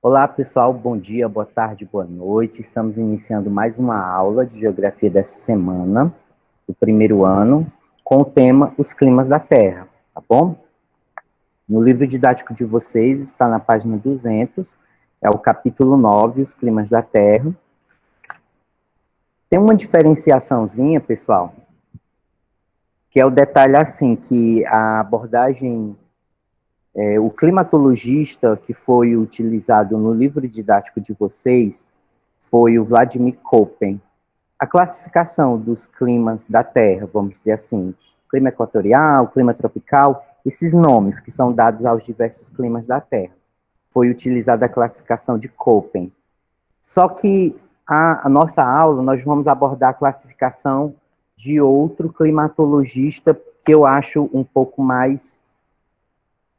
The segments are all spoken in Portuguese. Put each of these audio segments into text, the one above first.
Olá, pessoal. Bom dia, boa tarde, boa noite. Estamos iniciando mais uma aula de geografia dessa semana, do primeiro ano, com o tema Os Climas da Terra, tá bom? No livro didático de vocês, está na página 200, é o capítulo 9, Os Climas da Terra. Tem uma diferenciaçãozinha, pessoal, que é o detalhe assim, que a abordagem, o climatologista que foi utilizado no livro didático de vocês foi o Vladimir Köppen. A classificação dos climas da Terra, vamos dizer assim, clima equatorial, clima tropical, esses nomes que são dados aos diversos climas da Terra, foi utilizada a classificação de Köppen. Só que a nossa aula, nós vamos abordar a classificação de outro climatologista que eu acho um pouco mais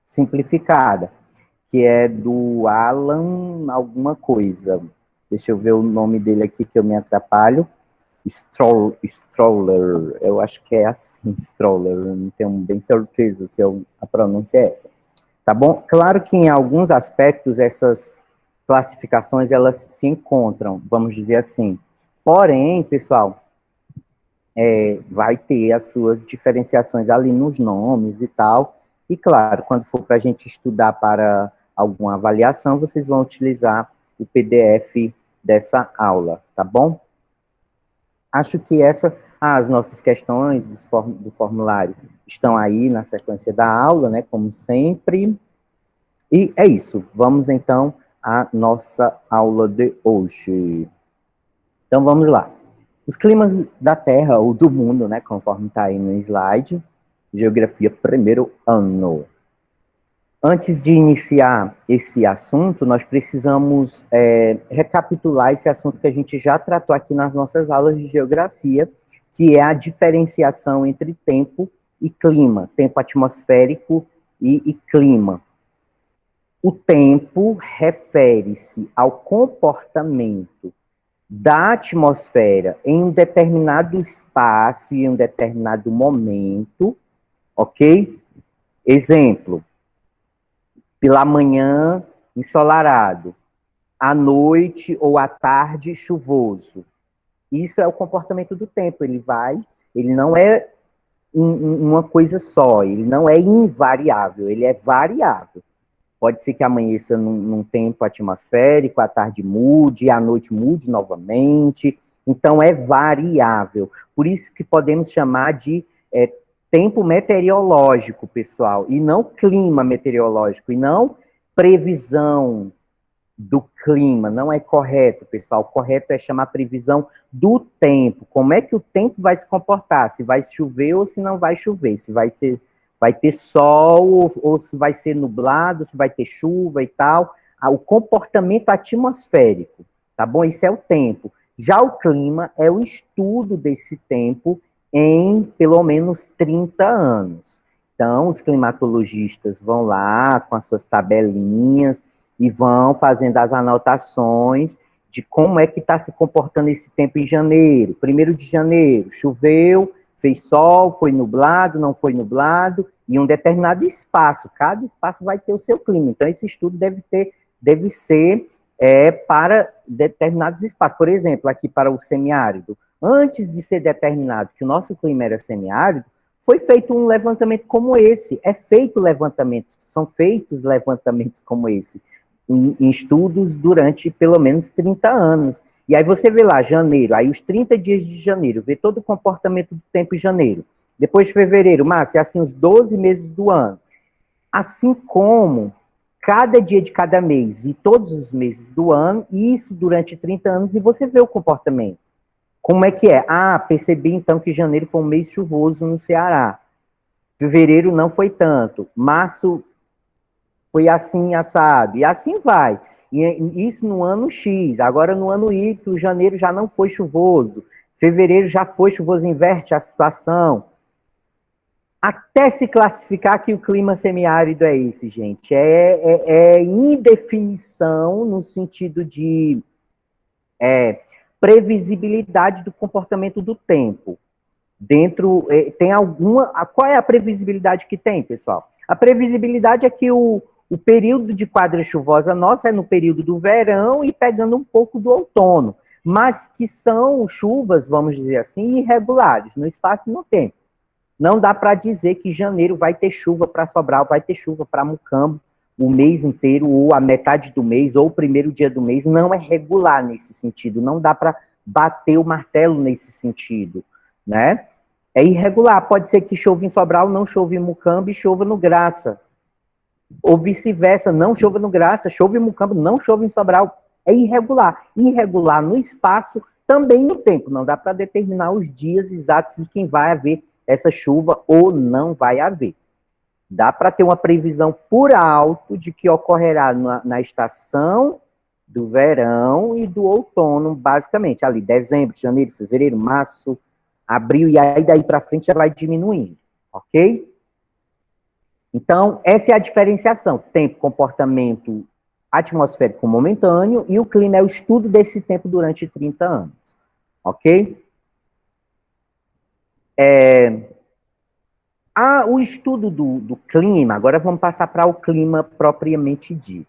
simplificada, que é do Alan alguma coisa. Deixa eu ver o nome dele aqui que eu me atrapalho. Stroller, eu acho que é assim, Stroller, eu não tenho bem certeza se a pronúncia é essa. Tá bom? Claro que em alguns aspectos essas classificações elas se encontram, vamos dizer assim. Porém, pessoal, vai ter as suas diferenciações ali nos nomes e tal. E claro, quando for para a gente estudar para alguma avaliação, vocês vão utilizar o PDF dessa aula, tá bom? Acho que as nossas questões do formulário estão aí na sequência da aula, né, como sempre. E é isso, vamos então à nossa aula de hoje. Então vamos lá. Os climas da Terra, ou do mundo, né, conforme está aí no slide, Geografia primeiro ano. Antes de iniciar esse assunto, nós precisamos recapitular esse assunto que a gente já tratou aqui nas nossas aulas de geografia, que é a diferenciação entre tempo e clima, tempo atmosférico e clima. O tempo refere-se ao comportamento da atmosfera em um determinado espaço e em um determinado momento, ok? Exemplo, pela manhã, ensolarado, à noite ou à tarde, chuvoso. Isso é o comportamento do tempo, ele não é uma coisa só, ele não é invariável, ele é variável. Pode ser que amanheça num tempo atmosférico, à tarde mude, à noite mude novamente. Então, é variável. Por isso que podemos chamar de tempo meteorológico, pessoal, e não clima meteorológico, e não previsão do clima. Não é correto, pessoal. O correto é chamar previsão do tempo. Como é que o tempo vai se comportar? Se vai chover ou se não vai chover? Se vai ter sol ou se vai ser nublado, se vai ter chuva e tal. O comportamento atmosférico, tá bom? Isso é o tempo. Já o clima é o estudo desse tempo em pelo menos 30 anos. Então, os climatologistas vão lá com as suas tabelinhas e vão fazendo as anotações de como é que está se comportando esse tempo em janeiro. 1º de janeiro, choveu, fez sol, foi nublado, não foi nublado, em um determinado espaço. Cada espaço vai ter o seu clima. Então, esse estudo deve ser para determinados espaços. Por exemplo, aqui para o semiárido. Antes de ser determinado que o nosso clima era semiárido, foi feito um levantamento como esse. São feitos levantamentos como esse, em estudos durante pelo menos 30 anos. E aí você vê lá, janeiro, aí os 30 dias de janeiro, vê todo o comportamento do tempo em janeiro. Depois fevereiro, março, é assim os 12 meses do ano. Assim como cada dia de cada mês e todos os meses do ano, e isso durante 30 anos, e você vê o comportamento. Como é que é? Ah, percebi então que janeiro foi um mês chuvoso no Ceará. Fevereiro não foi tanto. Março foi assim, assado. E assim vai. E isso no ano X. Agora no ano Y, janeiro já não foi chuvoso. Fevereiro já foi chuvoso, inverte a situação. Até se classificar que o clima semiárido é esse, gente. É indefinição no sentido de previsibilidade do comportamento do tempo. Tem alguma. Qual é a previsibilidade que tem, pessoal? A previsibilidade é que O período de quadra chuvosa nossa é no período do verão e pegando um pouco do outono, mas que são chuvas, vamos dizer assim, irregulares, no espaço e no tempo. Não dá para dizer que janeiro vai ter chuva para Sobral, vai ter chuva para Mucambo o mês inteiro, ou a metade do mês, ou o primeiro dia do mês. Não é regular nesse sentido. Não dá para bater o martelo nesse sentido, né? É irregular. Pode ser que chova em Sobral, não chova em Mucambo e chova no Graça. Ou vice-versa, não chova no Graça, chove em Mucambo, não chove em Sobral. É irregular. Irregular no espaço, também no tempo. Não dá para determinar os dias exatos de quem vai haver essa chuva ou não vai haver. Dá para ter uma previsão por alto de que ocorrerá na estação do verão e do outono, basicamente, ali, dezembro, janeiro, fevereiro, março, abril, e aí daí para frente já vai diminuindo, ok? Então, essa é a diferenciação, tempo, comportamento atmosférico momentâneo, e o clima é o estudo desse tempo durante 30 anos, ok? O estudo do clima, agora vamos passar para o clima propriamente dito.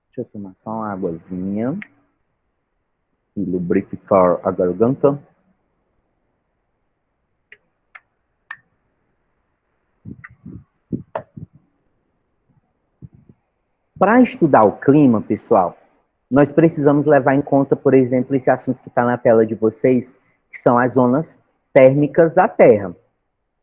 Deixa eu tomar só uma águazinha e lubrificar a garganta. Para estudar o clima, pessoal, nós precisamos levar em conta, por exemplo, esse assunto que está na tela de vocês, que são as zonas térmicas da Terra,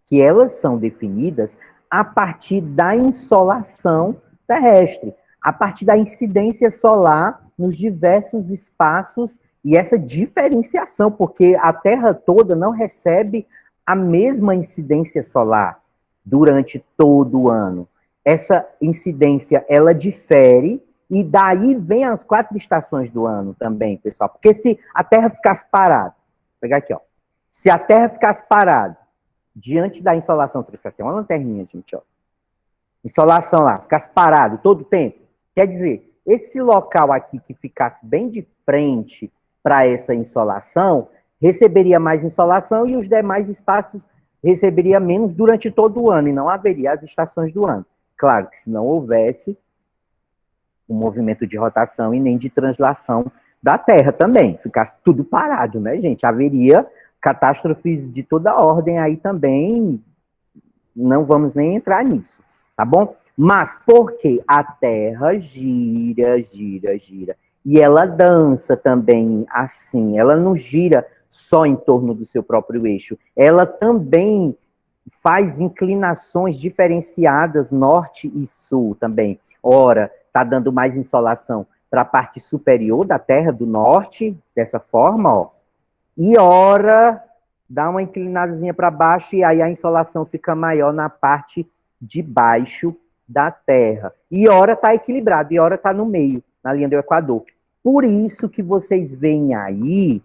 que elas são definidas a partir da insolação terrestre, a partir da incidência solar nos diversos espaços e essa diferenciação, porque a Terra toda não recebe a mesma incidência solar durante todo o ano. Essa incidência, ela difere, e daí vem as 4 estações do ano também, pessoal. Porque se a Terra ficasse parada, vou pegar aqui, ó. Se a Terra ficasse parada diante da insolação, trouxe até uma lanterninha, gente, ó. Insolação lá, ficasse parado todo o tempo. Quer dizer, esse local aqui que ficasse bem de frente para essa insolação, receberia mais insolação e os demais espaços receberia menos durante todo o ano, e não haveria as estações do ano. Claro que se não houvesse o movimento de rotação e nem de translação da Terra também, ficasse tudo parado, né, gente? Haveria catástrofes de toda ordem aí também, não vamos nem entrar nisso, tá bom? Mas porque a Terra gira, gira, gira, e ela dança também assim, ela não gira só em torno do seu próprio eixo, ela também faz inclinações diferenciadas norte e sul também. Ora, está dando mais insolação para a parte superior da Terra do norte, dessa forma, ó, e ora dá uma inclinadazinha para baixo e aí a insolação fica maior na parte de baixo da Terra. E ora está equilibrado, e ora está no meio, na linha do Equador. Por isso que vocês veem aí,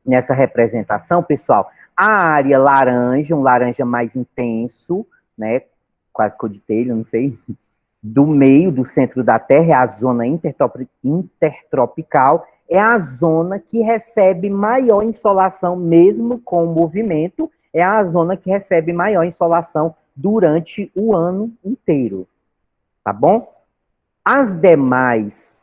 nessa representação, pessoal, a área laranja, um laranja mais intenso, né, quase cor de telha, não sei, do meio, do centro da Terra, é a zona intertropical, é a zona que recebe maior insolação, mesmo com o movimento, é a zona que recebe maior insolação durante o ano inteiro, tá bom? As demais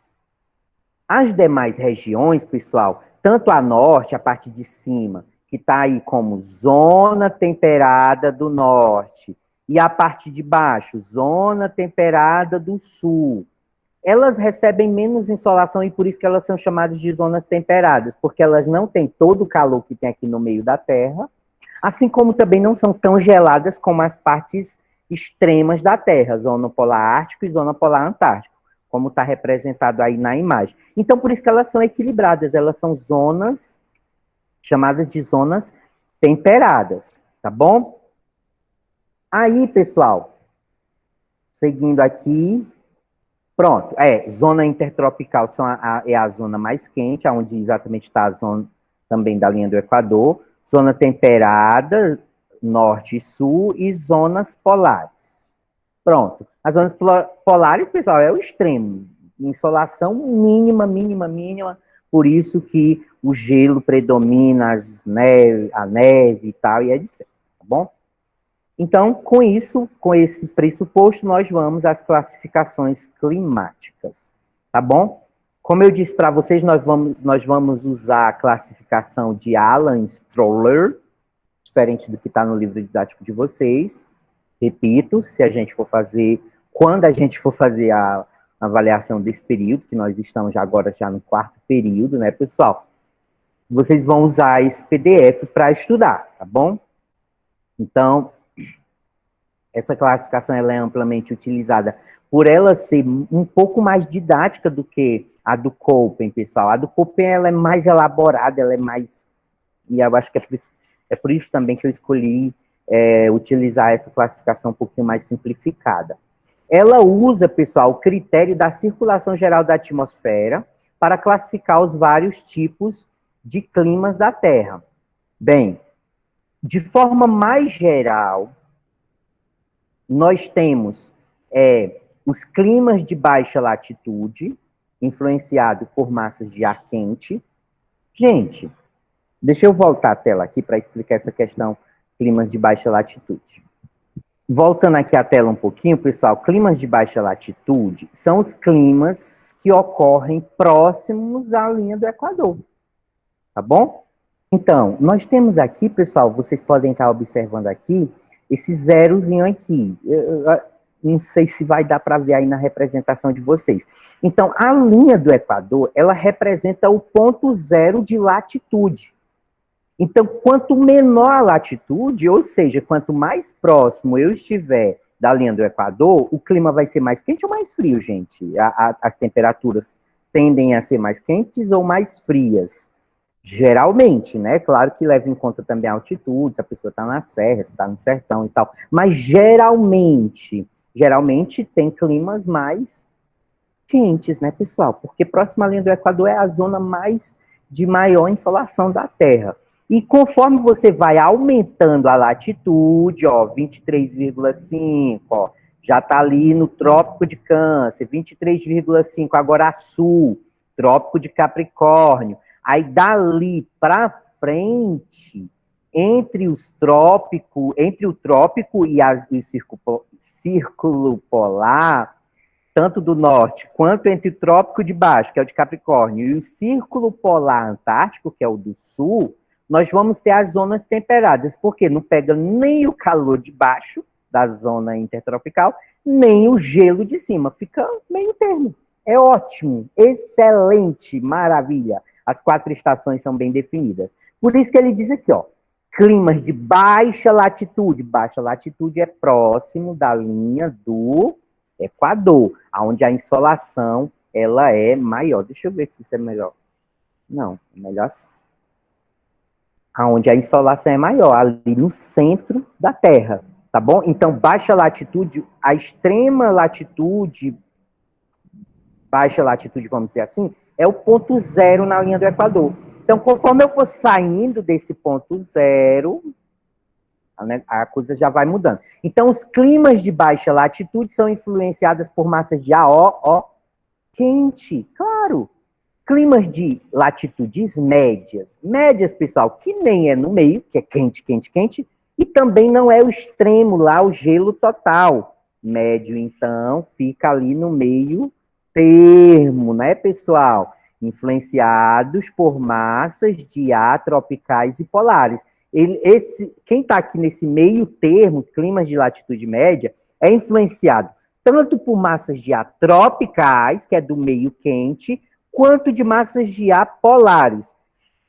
regiões, pessoal, tanto a norte, a parte de cima, que está aí como zona temperada do norte, e a parte de baixo, zona temperada do sul, elas recebem menos insolação e por isso que elas são chamadas de zonas temperadas, porque elas não têm todo o calor que tem aqui no meio da Terra, assim como também não são tão geladas como as partes extremas da Terra, zona polar ártico e zona polar antártico, como está representado aí na imagem. Então, por isso que elas são equilibradas, elas são zonas chamadas de zonas temperadas, tá bom? Aí, pessoal, seguindo aqui, pronto, zona intertropical é a zona mais quente, onde exatamente está a zona também da linha do Equador, zona temperada, norte e sul, e zonas polares. Pronto, as zonas polares, pessoal, é o extremo, insolação mínima, mínima, mínima, por isso que o gelo predomina, a neve e tal, e etc, tá bom? Então, com isso, com esse pressuposto, nós vamos às classificações climáticas, tá bom? Como eu disse para vocês, nós vamos usar a classificação de Alan Stroller, diferente do que está no livro didático de vocês. Repito, se a gente for fazer, quando a gente for fazer a avaliação desse período, que nós estamos agora já no 4º período, né, pessoal? Vocês vão usar esse PDF para estudar, tá bom? Então, essa classificação ela é amplamente utilizada por ela ser um pouco mais didática do que a do Köppen, pessoal. A do Köppen ela é mais elaborada, ela é mais... E eu acho que é por isso também que eu escolhi utilizar essa classificação um pouquinho mais simplificada. Ela usa, pessoal, o critério da circulação geral da atmosfera para classificar os vários tipos de climas da Terra. Bem, de forma mais geral, nós temos os climas de baixa latitude, influenciado por massas de ar quente. Gente, deixa eu voltar a tela aqui para explicar essa questão, climas de baixa latitude. Voltando aqui a tela um pouquinho, pessoal, climas de baixa latitude são os climas que ocorrem próximos à linha do Equador, tá bom? Então, nós temos aqui, pessoal, vocês podem estar observando aqui, esse zerozinho aqui. Eu não sei se vai dar para ver aí na representação de vocês. Então, a linha do Equador, ela representa o ponto zero de latitude. Então, quanto menor a latitude, ou seja, quanto mais próximo eu estiver da linha do Equador, o clima vai ser mais quente ou mais frio, gente? As temperaturas tendem a ser mais quentes ou mais frias? Geralmente, né? Claro que leva em conta também a altitude, se a pessoa está na serra, se está no sertão e tal. Mas geralmente tem climas mais quentes, né, pessoal? Porque próxima à linha do Equador é a zona de maior insolação da Terra. E conforme você vai aumentando a latitude, ó, 23,5, ó, já está ali no Trópico de Câncer, 23,5 agora a sul, Trópico de Capricórnio. Aí dali para frente, entre o trópico e o círculo polar, tanto do norte quanto entre o trópico de baixo, que é o de Capricórnio, e o círculo polar antártico, que é o do sul, nós vamos ter as zonas temperadas, porque não pega nem o calor de baixo, da zona intertropical, nem o gelo de cima, fica meio termo. É ótimo, excelente, maravilha. As 4 estações são bem definidas. Por isso que ele diz aqui, ó, climas de baixa latitude. Baixa latitude é próximo da linha do Equador, onde a insolação ela é maior. Deixa eu ver se isso é melhor. Não, é melhor assim. Onde a insolação é maior, ali no centro da Terra, tá bom? Então, baixa latitude, a extrema latitude, baixa latitude, vamos dizer assim, é o ponto zero na linha do Equador. Então, conforme eu for saindo desse ponto zero, a coisa já vai mudando. Então, os climas de baixa latitude são influenciados por massas de ar, quente, claro. Climas de latitudes médias. Médias, pessoal, que nem é no meio, que é quente, quente, quente, e também não é o extremo lá, o gelo total. Médio, então, fica ali no meio termo, né, pessoal? Influenciados por massas de ar tropicais e polares. Quem está aqui nesse meio termo, climas de latitude média, é influenciado tanto por massas de ar tropicais, que é do meio quente, quanto de massas de ar polares.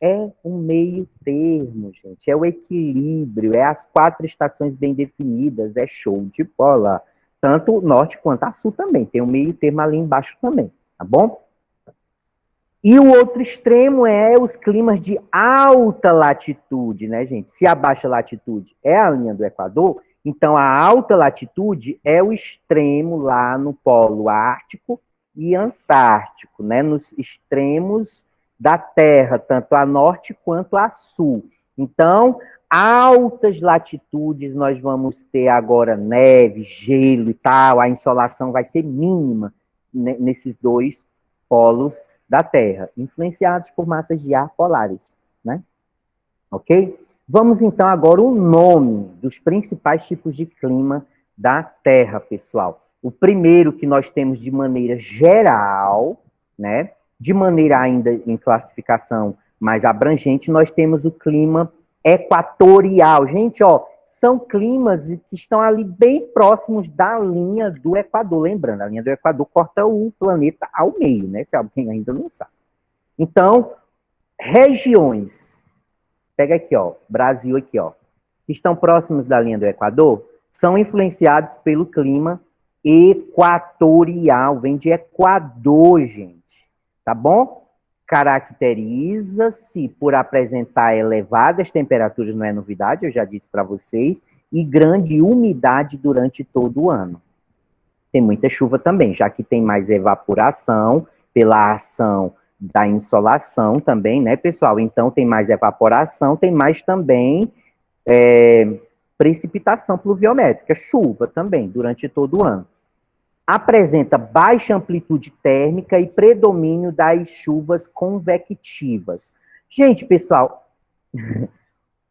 É um meio termo, gente. É o equilíbrio, é as 4 estações bem definidas, é show de bola. Tanto o norte quanto a sul também. Tem um meio termo ali embaixo também, tá bom? E o outro extremo é os climas de alta latitude, né, gente? Se a baixa latitude é a linha do Equador, então a alta latitude é o extremo lá no polo ártico e antártico, né? Nos extremos da Terra, tanto a norte quanto a sul. Então, altas latitudes nós vamos ter agora neve, gelo e tal, a insolação vai ser mínima nesses 2 polos da Terra, influenciados por massas de ar polares, né? Ok? Vamos então agora o nome dos principais tipos de clima da Terra, pessoal. O primeiro que nós temos de maneira geral, né? De maneira ainda em classificação mais abrangente, nós temos o clima equatorial. Gente, ó, são climas que estão ali bem próximos da linha do Equador. Lembrando, a linha do Equador corta o planeta ao meio, né? Se alguém ainda não sabe. Então, regiões, pega aqui, ó, Brasil aqui, ó, que estão próximos da linha do Equador, são influenciados pelo clima equatorial, vem de Equador, gente, tá bom? Caracteriza-se por apresentar elevadas temperaturas, não é novidade, eu já disse para vocês, e grande umidade durante todo o ano. Tem muita chuva também, já que tem mais evaporação pela ação da insolação também, né, pessoal? Então, tem mais evaporação, tem mais também precipitação pluviométrica, chuva também, durante todo o ano. Apresenta baixa amplitude térmica e predomínio das chuvas convectivas. Gente, pessoal,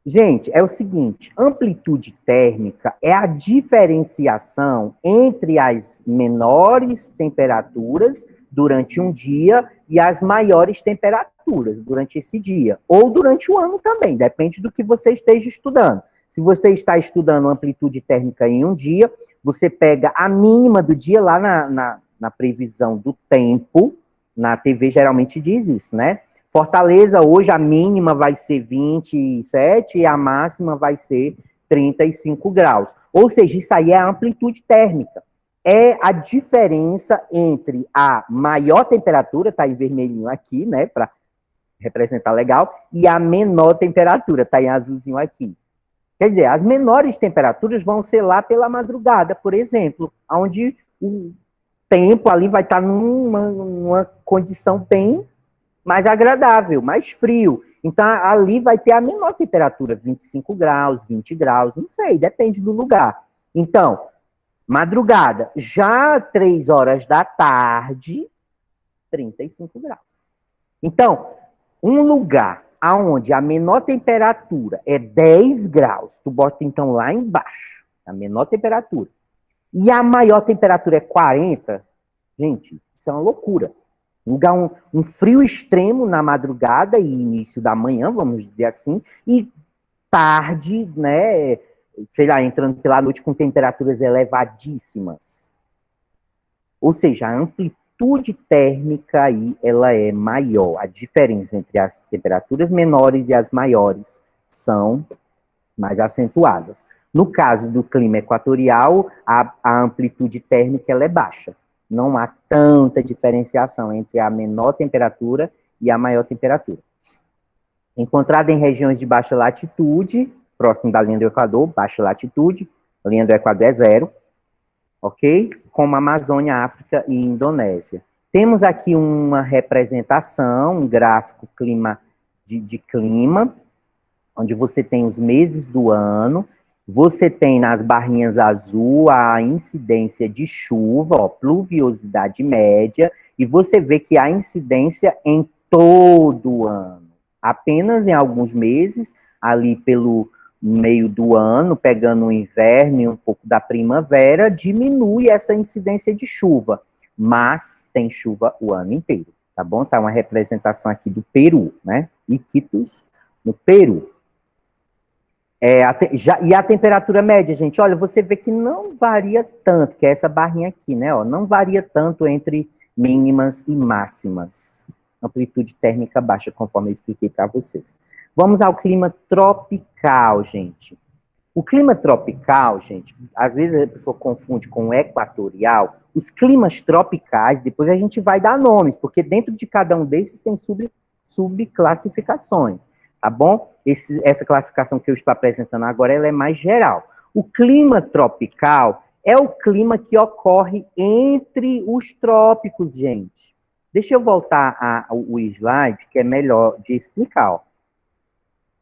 gente, é o seguinte, amplitude térmica é a diferenciação entre as menores temperaturas durante um dia e as maiores temperaturas durante esse dia, ou durante o ano também, depende do que você esteja estudando. Se você está estudando amplitude térmica em um dia, você pega a mínima do dia lá na previsão do tempo, na TV geralmente diz isso, né? Fortaleza, hoje, a mínima vai ser 27 e a máxima vai ser 35 graus. Ou seja, isso aí é a amplitude térmica. É a diferença entre a maior temperatura, tá em vermelhinho aqui, né, para representar legal, e a menor temperatura, tá em azulzinho aqui. Quer dizer, as menores temperaturas vão ser lá pela madrugada, por exemplo, onde o tempo ali vai estar numa condição bem mais agradável, mais frio. Então, ali vai ter a menor temperatura, 25 graus, 20 graus, não sei, depende do lugar. Então, madrugada, já 3 horas da tarde, 35 graus. Então, um lugar onde a menor temperatura é 10 graus, tu bota então lá embaixo, a menor temperatura, e a maior temperatura é 40, gente, isso é uma loucura. Um frio extremo na madrugada e início da manhã, vamos dizer assim, e tarde, né, sei lá, entrando pela noite com temperaturas elevadíssimas. Ou seja, a amplitude térmica aí, ela é maior. A diferença entre as temperaturas menores e as maiores são mais acentuadas. No caso do clima equatorial, a amplitude térmica ela é baixa. Não há tanta diferenciação entre a menor temperatura e a maior temperatura. Encontrada em regiões de baixa latitude, próximo da linha do Equador, baixa latitude, a linha do Equador é 0, ok? Como Amazônia, África e Indonésia. Temos aqui uma representação, um gráfico de clima, onde você tem os meses do ano, você tem nas barrinhas azul a incidência de chuva, ó, pluviosidade média, e você vê que há incidência em todo o ano. Apenas em alguns meses, ali pelo meio do ano, pegando o inverno e um pouco da primavera, diminui essa incidência de chuva, mas tem chuva o ano inteiro, tá bom? Tá uma representação aqui do Peru, né? Iquitos, no Peru. E a temperatura média, gente, olha, você vê que não varia tanto, que é essa barrinha aqui, né? Ó, não varia tanto entre mínimas e máximas. Amplitude térmica baixa, conforme eu expliquei para vocês. Vamos ao clima tropical, gente. O clima tropical, gente, às vezes a pessoa confunde com o equatorial. Os climas tropicais, depois a gente vai dar nomes, porque dentro de cada um desses tem subclassificações, tá bom? Essa classificação que eu estou apresentando agora, ela é mais geral. O clima tropical é o clima que ocorre entre os trópicos, gente. Deixa eu voltar ao slide, que é melhor de explicar, ó.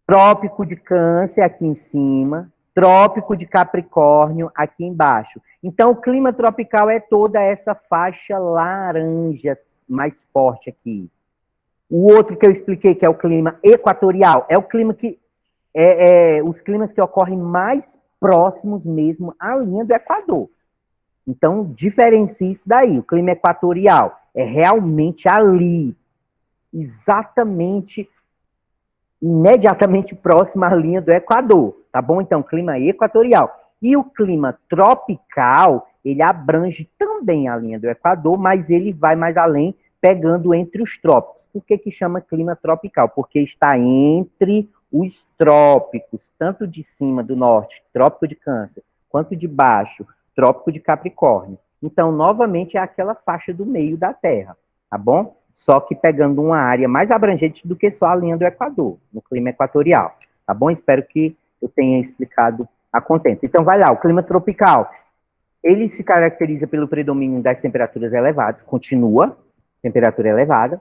Trópico de Câncer aqui em cima, Trópico de Capricórnio aqui embaixo. Então, o clima tropical é toda essa faixa laranja mais forte aqui. O outro que eu expliquei, que é o clima equatorial, é o clima que os climas que ocorrem mais próximos mesmo à linha do Equador. Então, diferencia isso daí. O clima equatorial é realmente ali, exatamente, imediatamente próximo à linha do Equador, tá bom? Então, clima equatorial. E o clima tropical, ele abrange também a linha do Equador, mas ele vai mais além, pegando entre os trópicos. Por que que chama clima tropical? Porque está entre os trópicos, tanto de cima do norte, trópico de Câncer, quanto de baixo, trópico de Capricórnio. Então, novamente, é aquela faixa do meio da Terra, tá bom? Só que pegando uma área mais abrangente do que só a linha do Equador, no clima equatorial, tá bom? Espero que eu tenha explicado a contento. Então, vai lá, o clima tropical, ele se caracteriza pelo predomínio das temperaturas elevadas, continua, temperatura elevada,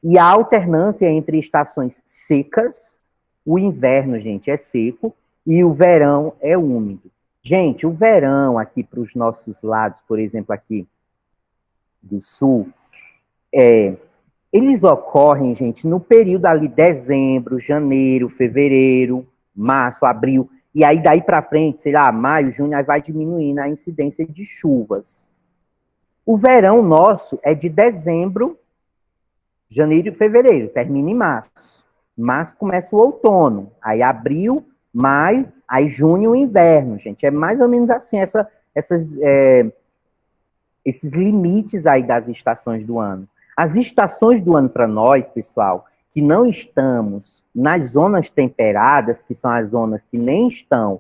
e a alternância entre estações secas, o inverno, gente, é seco, e o verão é úmido. Gente, o verão aqui para os nossos lados, por exemplo, aqui do sul, eles ocorrem, gente, no período ali dezembro, janeiro, fevereiro, março, abril, e aí daí para frente, sei lá, maio, junho, aí vai diminuindo a incidência de chuvas. O verão nosso é de dezembro, janeiro e fevereiro, termina em março. Março começa o outono, aí abril, maio, aí junho o inverno, gente. É mais ou menos assim esses limites aí das estações do ano. As estações do ano para nós, pessoal, que não estamos nas zonas temperadas, que são as zonas que nem estão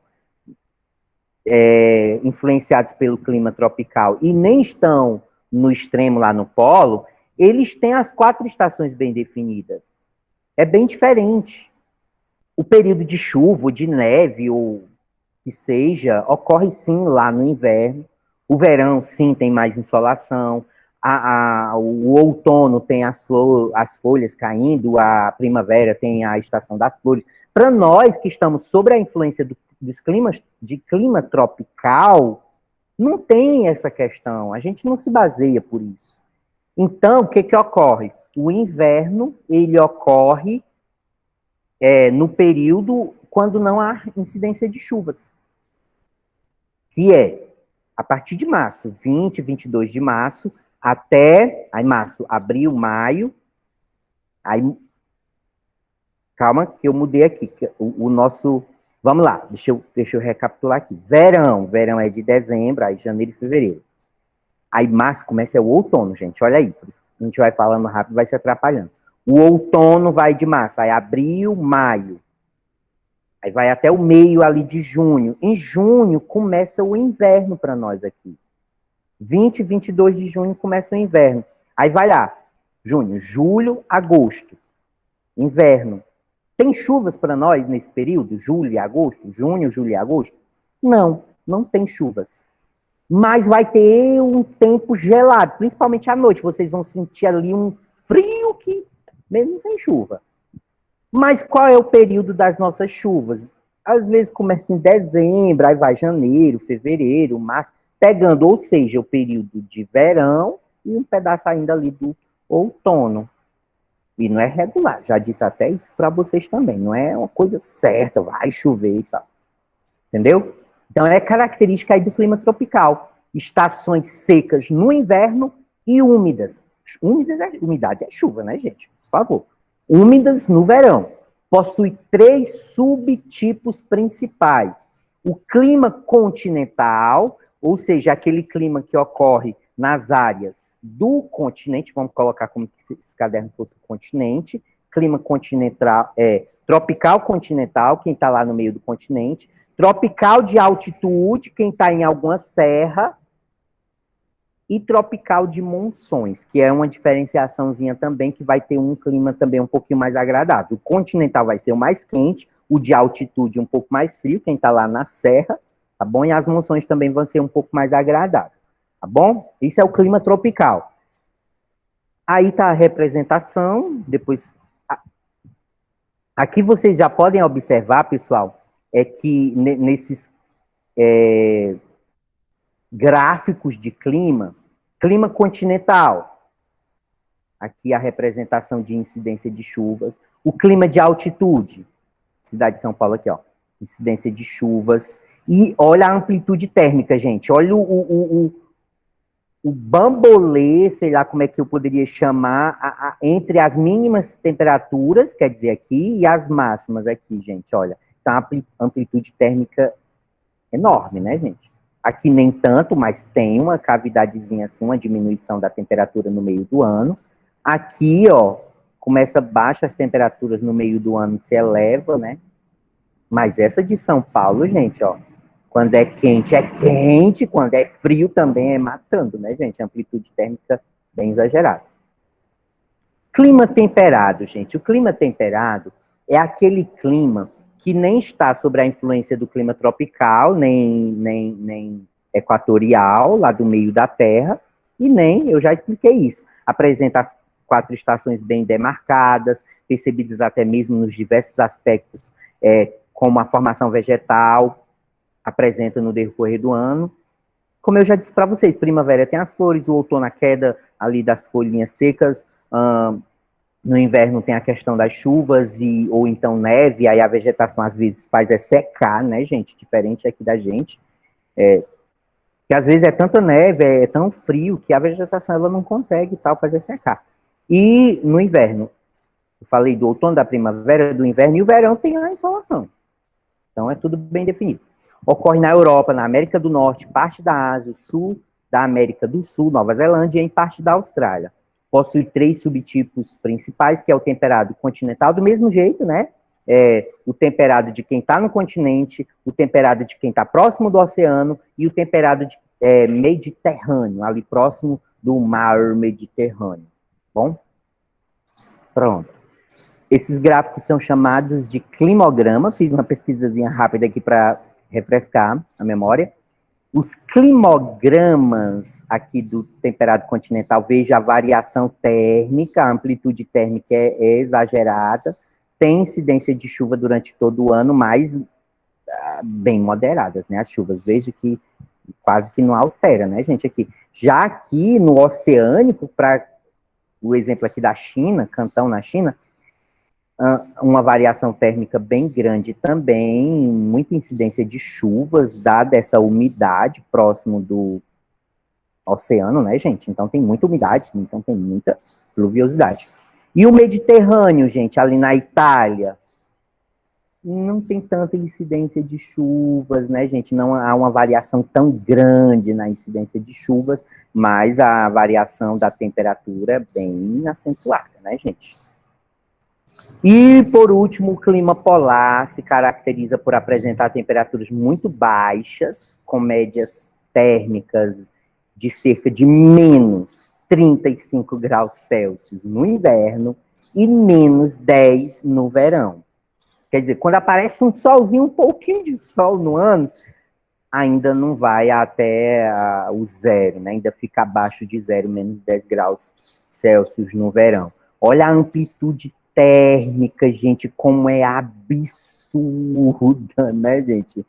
influenciadas pelo clima tropical e nem estão no extremo lá no polo, eles têm as 4 estações bem definidas. É bem diferente. O período de chuva, de neve, ou que seja, ocorre sim lá no inverno. O verão, sim, tem mais insolação. O outono tem as folhas caindo, a primavera tem a estação das flores. Para nós que estamos sob a influência dos climas de clima tropical, não tem essa questão. A gente não se baseia por isso. Então, o que que ocorre? O inverno, ele ocorre no período quando não há incidência de chuvas, que é a partir de março, 20, 22 de março, até aí março, abril, maio, aí calma que eu mudei aqui, que o nosso, vamos lá, deixa eu recapitular aqui. Verão é de dezembro, aí janeiro e fevereiro. Aí março começa o outono, gente, olha aí, por isso a gente vai falando rápido, vai se atrapalhando. O outono vai de março, aí abril, maio. Aí vai até o meio ali de junho. Em junho começa o inverno para nós aqui. 20, 22 de junho começa o inverno. Aí vai lá, junho, julho, agosto, inverno. Tem chuvas para nós nesse período, julho e agosto? Junho, julho e agosto? Não, não tem chuvas. Mas vai ter um tempo gelado, principalmente à noite. Vocês vão sentir ali um frio que, mesmo sem chuva. Mas qual é o período das nossas chuvas? Às vezes começa em dezembro, aí vai janeiro, fevereiro, março, pegando, ou seja, o período de verão e um pedaço ainda ali do outono. E não é regular, já disse até isso para vocês também, não é uma coisa certa, vai chover e tal. Entendeu? Então é característica aí do clima tropical. Estações secas no inverno e úmidas. Umidade é chuva, né, gente? Por favor. Úmidas no verão. Possui 3 subtipos principais. O clima continental, ou seja, aquele clima que ocorre nas áreas do continente, vamos colocar como se esse caderno fosse o continente. Clima continental, tropical continental, quem está lá no meio do continente. Tropical de altitude, quem está em alguma serra. E tropical de monções, que é uma diferenciaçãozinha também, que vai ter um clima também um pouquinho mais agradável. O continental vai ser o mais quente, o de altitude um pouco mais frio, quem está lá na serra, tá bom? E as monções também vão ser um pouco mais agradáveis, tá bom? Isso é o clima tropical. Aí tá a representação, depois... Aqui vocês já podem observar, pessoal, que nesses gráficos de clima continental, aqui a representação de incidência de chuvas, o clima de altitude, cidade de São Paulo aqui, ó, incidência de chuvas, e olha a amplitude térmica, gente, olha o bambolê, sei lá como é que eu poderia chamar, entre as mínimas temperaturas, quer dizer, aqui, e as máximas aqui, gente, olha, tá uma amplitude térmica enorme, né, gente? Aqui nem tanto, mas tem uma cavidadezinha assim, uma diminuição da temperatura no meio do ano. Aqui, ó, começa baixa as temperaturas no meio do ano, se eleva, né? Mas essa de São Paulo, gente, ó, quando é quente, quando é frio também é matando, né, gente? Amplitude térmica bem exagerada. Clima temperado, gente. O clima temperado é aquele clima que nem está sob a influência do clima tropical, nem equatorial, lá do meio da Terra, e nem, eu já expliquei isso, apresenta as 4 estações bem demarcadas, percebidas até mesmo nos diversos aspectos, como a formação vegetal, apresenta no decorrer do ano. Como eu já disse para vocês, primavera tem as flores, o outono a queda ali das folhinhas secas, no inverno tem a questão das chuvas ou então neve, aí a vegetação às vezes faz secar, né, gente? Diferente aqui da gente. Que às vezes é tanta neve, é tão frio, que a vegetação ela não consegue tal fazer secar. E no inverno, eu falei do outono, da primavera, do inverno, e o verão tem a insolação. Então é tudo bem definido. Ocorre na Europa, na América do Norte, parte da Ásia, sul da América do Sul, Nova Zelândia e em parte da Austrália. Possui 3 subtipos principais, que é o temperado continental, do mesmo jeito, né? O temperado de quem está no continente, o temperado de quem está próximo do oceano e o temperado mediterrâneo, ali próximo do mar Mediterrâneo. Bom? Pronto. Esses gráficos são chamados de climograma. Fiz uma pesquisazinha rápida aqui para refrescar a memória. Os climogramas aqui do temperado continental, veja a variação térmica, a amplitude térmica é exagerada, tem incidência de chuva durante todo o ano, mas bem moderadas, né, as chuvas, veja que quase que não altera, né, gente, aqui. Já aqui no oceânico, para o exemplo aqui da China, Cantão na China, uma variação térmica bem grande também, muita incidência de chuvas, dada essa umidade próximo do oceano, né, gente? Então tem muita umidade, então tem muita pluviosidade. E o Mediterrâneo, gente, ali na Itália, não tem tanta incidência de chuvas, né, gente? Não há uma variação tão grande na incidência de chuvas, mas a variação da temperatura é bem acentuada, né, gente? E, por último, o clima polar se caracteriza por apresentar temperaturas muito baixas, com médias térmicas de cerca de menos 35 graus Celsius no inverno e menos 10 no verão. Quer dizer, quando aparece um solzinho, um pouquinho de sol no ano, ainda não vai até o zero, né? Ainda fica abaixo de zero, menos 10 graus Celsius no verão. Olha a amplitude térmica, gente, como é absurda, né, gente?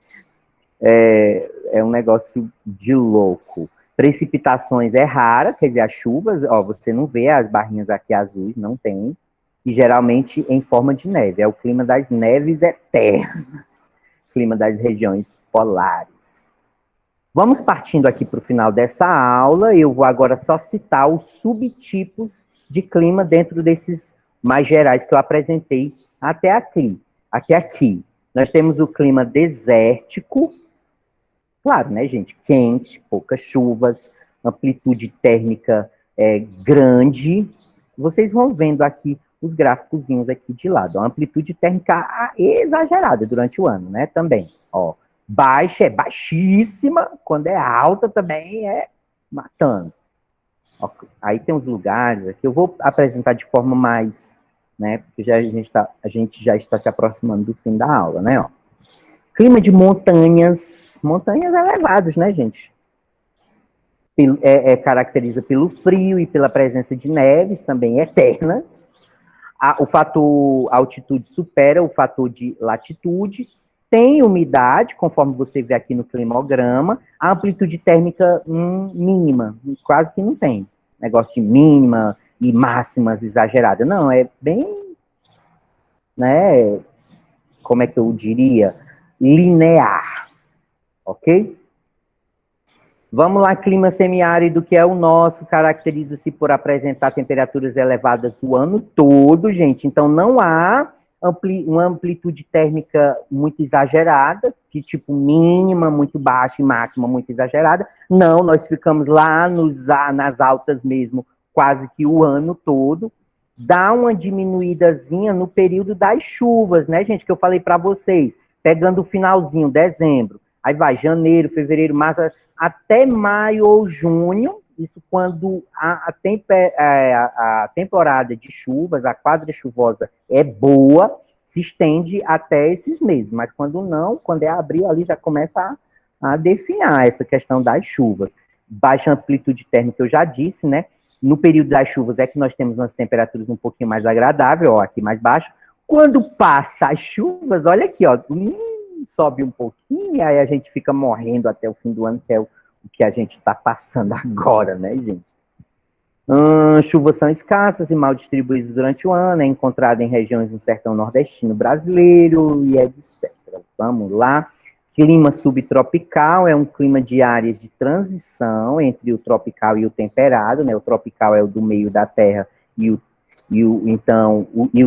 É um negócio de louco. Precipitações é rara, quer dizer, as chuvas, ó, você não vê as barrinhas aqui azuis, não tem, e geralmente em forma de neve. É o clima das neves eternas, clima das regiões polares. Vamos partindo aqui para o final dessa aula, eu vou agora só citar os subtipos de clima dentro desses mais gerais que eu apresentei até aqui. Nós temos o clima desértico, claro, né, gente? Quente, poucas chuvas, amplitude térmica grande. Vocês vão vendo aqui os gráficozinhos aqui de lado. A amplitude térmica exagerada durante o ano, né? Também, ó. Baixa é baixíssima, quando é alta também é matando. Ó, aí tem uns lugares aqui, eu vou apresentar de forma mais, né, porque a gente já está se aproximando do fim da aula, né, ó. Clima de montanhas elevadas, né, gente? Caracteriza pelo frio e pela presença de neves também eternas. O fator altitude supera o fator de latitude. Tem umidade, conforme você vê aqui no climograma. A amplitude térmica mínima, quase que não tem. Negócio de mínima e máximas exageradas. Não, é bem, né, como é que eu diria? Linear, ok? Vamos lá, clima semiárido, que é o nosso, caracteriza-se por apresentar temperaturas elevadas o ano todo, gente. Então, não há uma amplitude térmica muito exagerada, que tipo mínima muito baixa e máxima muito exagerada. Não, nós ficamos lá nas altas mesmo, quase que o ano todo. Dá uma diminuídazinha no período das chuvas, né, gente, que eu falei para vocês. Pegando o finalzinho, dezembro. Aí vai janeiro, fevereiro, março, até maio ou junho, isso quando a temporada de chuvas, a quadra chuvosa é boa, se estende até esses meses, mas quando não, quando é abril, ali já começa a definhar essa questão das chuvas. Baixa amplitude térmica, eu já disse, né? No período das chuvas é que nós temos umas temperaturas um pouquinho mais agradáveis, ó, aqui mais baixo. Quando passa as chuvas, olha aqui, ó, sobe um pouquinho, aí a gente fica morrendo até o fim do ano, que é o que a gente está passando agora, né, gente? Chuvas são escassas e mal distribuídas durante o ano, é encontrada em regiões do sertão nordestino brasileiro e etc. Vamos lá. Clima subtropical é um clima de áreas de transição entre o tropical e o temperado, né? O tropical é o do meio da terra e o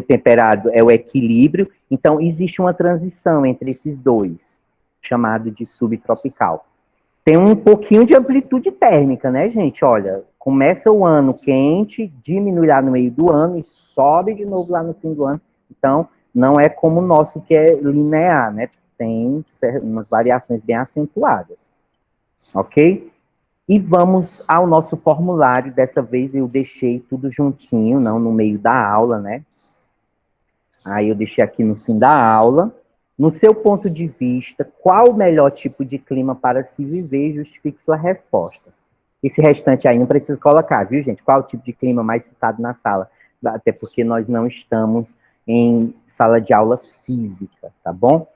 temperado é o equilíbrio. Então, existe uma transição entre esses dois, chamado de subtropical. Tem um pouquinho de amplitude térmica, né, gente? Olha, começa o ano quente, diminui lá no meio do ano e sobe de novo lá no fim do ano. Então, não é como o nosso que é linear, né? Tem umas variações bem acentuadas. Ok? E vamos ao nosso formulário. Dessa vez eu deixei tudo juntinho, não no meio da aula, né? Aí eu deixei aqui no fim da aula. No seu ponto de vista, qual o melhor tipo de clima para se viver? Justifique sua resposta. Esse restante aí não precisa colocar, viu, gente? Qual o tipo de clima mais citado na sala? Até porque nós não estamos em sala de aula física, tá bom?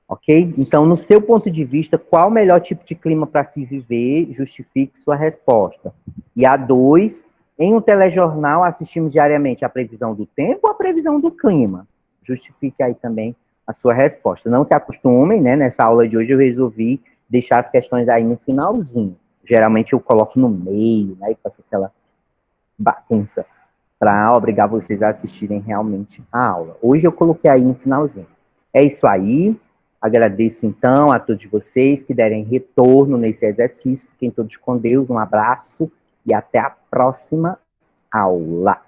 Ok? Então, no seu ponto de vista, qual o melhor tipo de clima para se viver? Justifique sua resposta. E a 2, em um telejornal, assistimos diariamente a previsão do tempo ou a previsão do clima? Justifique aí também a sua resposta. Não se acostumem, né? Nessa aula de hoje eu resolvi deixar as questões aí no finalzinho. Geralmente eu coloco no meio, né? E faço aquela bagunça para obrigar vocês a assistirem realmente a aula. Hoje eu coloquei aí no finalzinho. É isso aí. Agradeço, então, a todos vocês que derem retorno nesse exercício. Fiquem todos com Deus. Um abraço e até a próxima aula.